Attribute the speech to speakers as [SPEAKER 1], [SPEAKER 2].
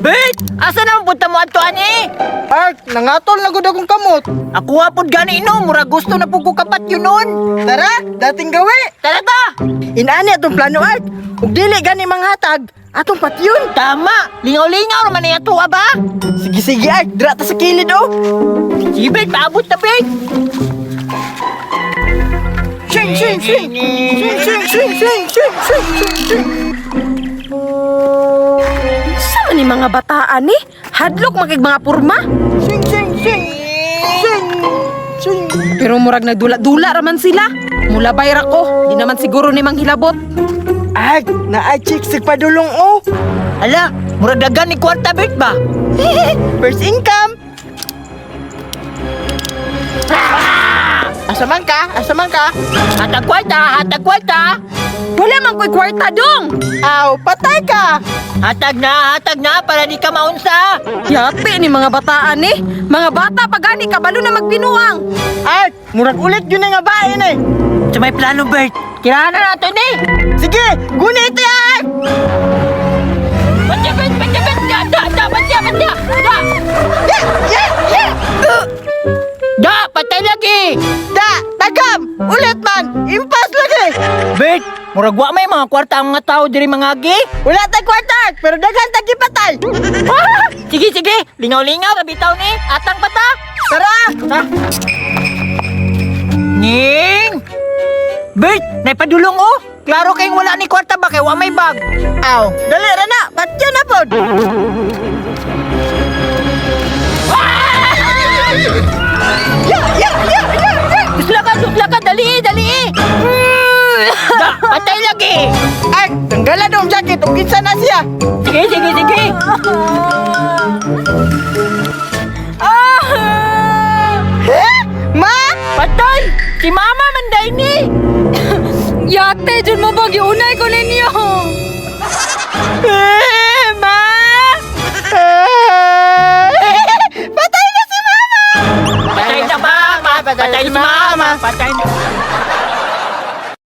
[SPEAKER 1] Bet, asa na punta mo ato ani?
[SPEAKER 2] Art, nangatol na gud akong kamot.
[SPEAKER 1] Ako hapon gani no, mura gusto na pug ko kapat yun nun.
[SPEAKER 2] Tara, dating gawi.
[SPEAKER 1] Tara ta.
[SPEAKER 2] Inaani atong plano, Art. Ug dili gani manghatag, atong patyon.
[SPEAKER 1] Tama, lingaw-lingaw naman na yato ba?
[SPEAKER 2] Sige sige, Art. Dira ta sa kilid oh.
[SPEAKER 1] Si Bet, paabot na Bet.
[SPEAKER 2] Swing, swing, swing. Swing, swing, swing, swing, swing, swing, swing, swing.
[SPEAKER 3] Sama ni mga bataan ni? Hadlok magig mga purma?
[SPEAKER 2] Swing, swing, swing. Swing, swing.
[SPEAKER 3] Pero murag nagdula-dula raman sila. Mula bayra ko, di naman siguro ni manghilabot.
[SPEAKER 2] Art, naay chicks padulong oh.
[SPEAKER 1] Ala, mura dagan ni kwarta Bet ba?
[SPEAKER 2] First income. Asa man ka? Asa man ka?
[SPEAKER 1] Hatag kwarta, hatag kwarta.
[SPEAKER 3] Wala man ko'y kwarta dong!
[SPEAKER 2] Aw, patay ka.
[SPEAKER 1] Hatag na para di ka maunsa.
[SPEAKER 3] Yati ni mga bataan ni. Mga bata pagani kabalo na magbinuang.
[SPEAKER 2] Art, murag ulit yun nga bain eh.
[SPEAKER 1] Sa may plano Bet, kirahan na nato ni.
[SPEAKER 2] Sige, gunit Art.
[SPEAKER 1] Batya Bet, batya, da.
[SPEAKER 2] Yeah.
[SPEAKER 1] Da, patay lagi.
[SPEAKER 2] Da, tagam. Ulit man. Impas lagi.
[SPEAKER 1] Bet, murag wa may mga kwarta ang mga tao diri mangagi.
[SPEAKER 2] Wala tay kwarta, Art, pero daghan tagi patay.
[SPEAKER 1] Sige, lingaw-lingaw bitaw ni. Atang pata.
[SPEAKER 2] Tara.
[SPEAKER 1] Ning! Bet, naipadulong oh. Klaro kayong wala ni kwarta ba kay wa may bag.
[SPEAKER 2] Aw, dali ra na. Patyo na pod. Yeah.
[SPEAKER 1] Dusla ka, dali. Da, patay lagi.
[SPEAKER 2] Art, tanggalan dong jacket. Ug kinsa na siya.
[SPEAKER 1] Sige.
[SPEAKER 2] Ma?
[SPEAKER 1] Patay! Si mama manday ni.
[SPEAKER 3] Yate, dyan mo bagi unay ko ninyo.
[SPEAKER 1] Ma!
[SPEAKER 2] Patay na si Mama!
[SPEAKER 1] Patay na si mama. Patay na.